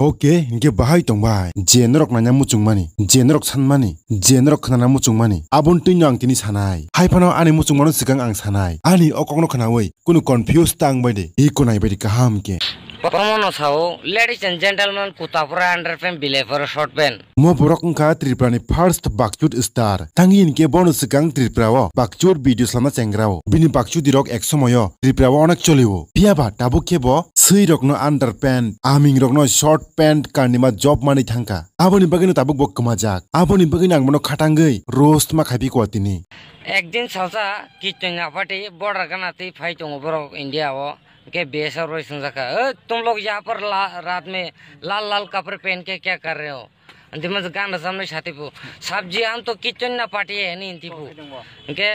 Oke, inke bahai tong bahai. Jenerok nanya mucung mani, jenerok san mani, jenerok kenana mucung mani. Abon tu nyang tini sanai. Hai pano ani mucung mano segang ang sanai. Ani okokno kenawai. Kunu confused tang bade. Iko nai bade kaham ke. Pamono sao, ladies and gentlemen, kutapura underpant bile for a short pen. Mo borok ngka triprani first bakchut star. Tangi inke bonus segang triprawo. Bakchut video selama cengrao. Bini bakchut dirok eksomoyo. Triprawo onak choliwo. Piaba tabu kebo. Sui rokno underpant. Aming rokno short pant karnima job mani thangka. Aboni bagino tabuk bok kemajak. Aboni bagino ang mono khatangai. Roast ma khaipi ko atini. Ekdin salsa kitchenga party border ganati fight borok India wo. के बेसर रोई सुन सका तुम लोग यहाँ पर रात में लाल लाल कपड़े पहन के क्या कर रहे हो अंतिम में गान सामने छाती पू सब्जी हम तो किचन ना पार्टी है नहीं इंती पू के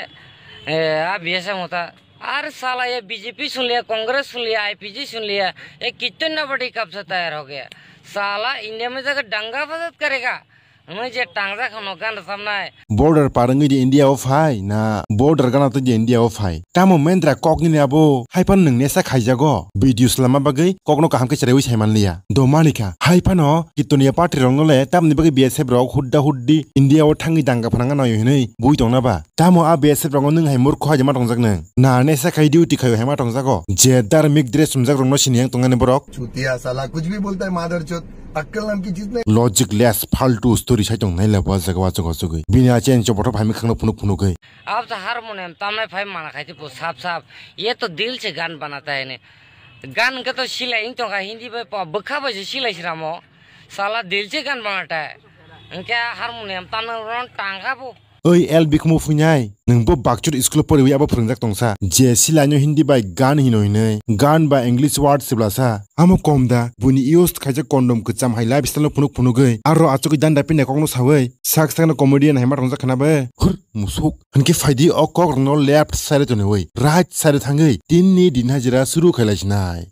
अब ये सब होता अरे साला ये बीजेपी सुन लिया कांग्रेस सुन लिया आईपीजी सुन लिया ये किचन ना पार्टी कब से तैयार हो गया साला इंडिया में जाकर दंगा फसाद करेगा मुझे टांगा खानो गान सामने border parangi di India of hai na border gana to di India of hai tamo mendra kokni ne abo hai pan nang nesa khaijago video slama bagai kokno kaham ke charewi saiman liya domanika hai pano kitonia party rongle tamni bagai BSF rok hudda huddi India o thangi danga phananga noy hinei bui tongna ba tamo a BSF rong nang hai murkho ha jama tongjak nang na nesa khai duty khayo hema tongjago je dharmik dress sumjak rong no siniang tongane borok छूतिया साला कुछ भी बोलता है मादरचोद अक्कल नाम की चीज नहीं logic less फालतू story sai tong nai la ba jagwa jagwa बिना चेंज चोपटो भाई खंग फुनुक फुनुक गई अब तो हारमोनियम तमने फाइव माना खाती पो साफ साफ ये तो दिल से गान बनाता है ने गान का तो सिलाई तो का हिंदी पे बखा बजे सिलाई श्रामो साला दिल से गान बनाता है क्या हारमोनियम तमने रोन टांगा पो Oi el bikmu funyai ningbo bakchur school pori abo phungjak tongsa je silanyo hindi bai gan hinoi nei gan ba english word siblasa amo komda buni use khaja condom kcham hai life style phunuk phunugai aro achuk danda pine kokno sawai sak sakna comedian haima tongsa khana ba hur musuk hanki faidi okok no left side to nei right side thangai tin ni din hajira suru khailasinai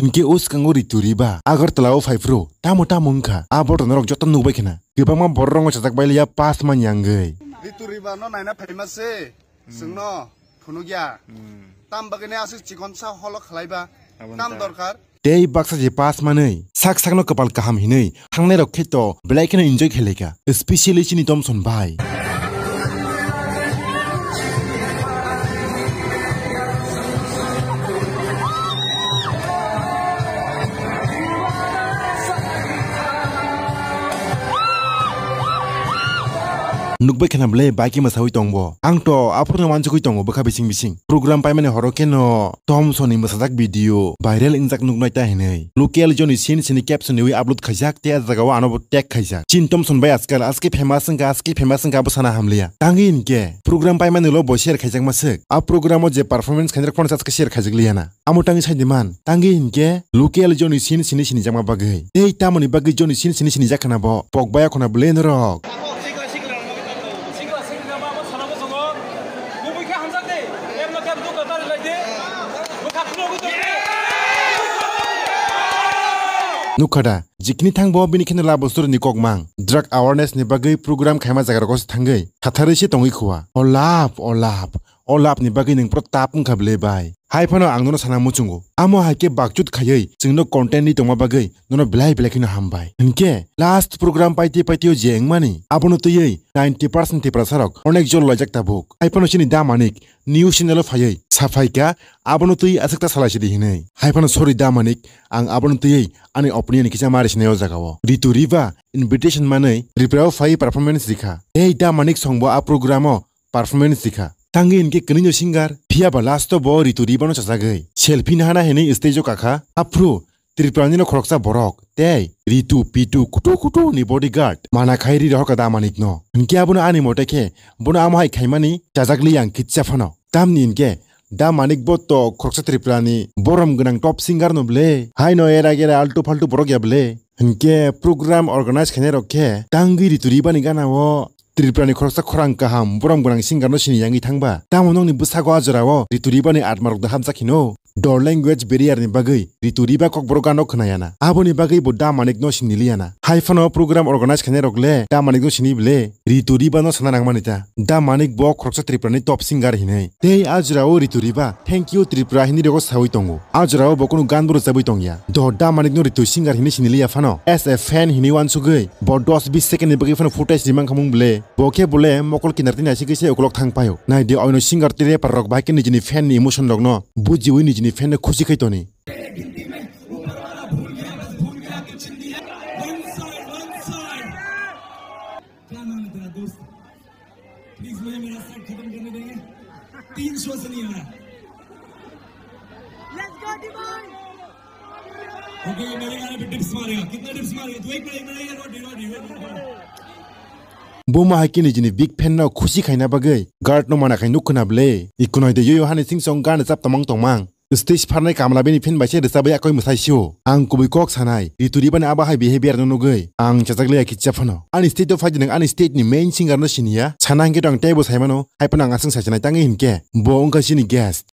इनके उस कंगो रितु रिबा अगर तलाव फाइफ्रो तामोटा मुंखा आबोट नरक जतन नुबाय खना गोबां बररंग चजाक बायलिया पास मान यांगै रितु रिबा न नायना फेमस से जोंनो फुनुगिया ताम बगने आसु चिकन सा हल खलाइबा ताम दरकार तेई बाक्सा जे पास मानै साक साकनो कपाल काहाम हिनै थांनाय रखेत ब्लैकनो एन्जॉय खेलेका स्पेशली चिनि टमसन भाई Nukbai khana ble baki masawi tongbo angto apurna manchukui tongo bokha bising bising program pai mane horoke no Tomson ni masajak video viral injak nuknai ta hinei local joni sin sin caption ni upload khajak te jagawa anobo tag khajak chin Tomson bai askal aski famous nga bosana hamliya tangin ke program pai mane lo bo share khajak masuk a program o je performance khandrak phone aska share khajak liana amotangi saidiman tangin ke local joni sin jama bagai ei tamoni bagai joni sin jakana bo pokbaya khona blend rok Nukada jikni thangbo bini khene la bostur ni kokmang drug awareness ni bagai program khaima jagar ko thangai thathari se tongi khuwa olap ni bagai ning protap khable bai hai phano angno sana muchungo amo haike bakchut khayai jingno content ni tongma bagai nono blai khina hambai inke last program paitio jengmani abono tuyei 90% te prasarok onek jol lojak tabuk hai phano chini damanik news channel phayai safaika abono tui asakta salasi di hinai hai phano sorry damanik ang abono tuyei ani opinion kisa maris neo jagawo Rito Riba invitation manai riprao phai performance dikha ei damanik songbo a programo performance dikha tangi inke kninyo singer phia ba last bo Rito Riba no chasagai selfie na hana hene stage o kakha apro triprani no khoroksa borok tei Ritu pitu kutu ni bodyguard mana khairi roka damanik no inke abono ani moteke bono amhai khaimani chajagli yang kitcha phano tamni inke da manik botto khoroksa triprani borom gnang top singer no ble hai no era gera alto falto borok ya ble inke program organize khane rokhe tangi Rito Riba ni gana wo Triprani khoroksa khorang kaham borom gnang singer no sini yangi thangba tamonong ni busago ajrawo Rito Riba ni atmarok da hamsa khino Door language barrier ni bagai Rito Riba kok brokan no khnayana. Abo ni bagai bo da manik no siniliana. Haifano program organize khane rogle da manik no sinible Rito Riba no sana nangmanita. Da manik bo khoroksa Tripura ni top singer hinai. Tei ajrao Rito Riba thank you Tripura hini rego sawi tongo. Ajrao bo kono gan bro sawi tongya. Do da manik no Rito singer hini sinilia fano. As a fan hini wan sugai bo 10-20 second ni bagai fano footage dimang khamung ble. Boke bole mokol kinarti na sikise oklok thang payo. Nai de oino singer tire parrok bai ke nijini fan ni emotion logno. Bujiwi nijini fan ne khushi khaitoni. Boma hakini jini big fan no khushi khaina bagai guard no mana khainu khunable ikunoi de yo hani sing song gan chap tamang tongmang stage pharnai kamla beni fin baise resabaya koi musaisio ang kubi kok sanai Rito Riba ni aba hai behavior no nugai ang chajakle kichap phano ani state of hajin ani state ni main singer no sinia chanang ge dang tebo saimano haipana ang asang sajana tangi hinke bo ongka sini guest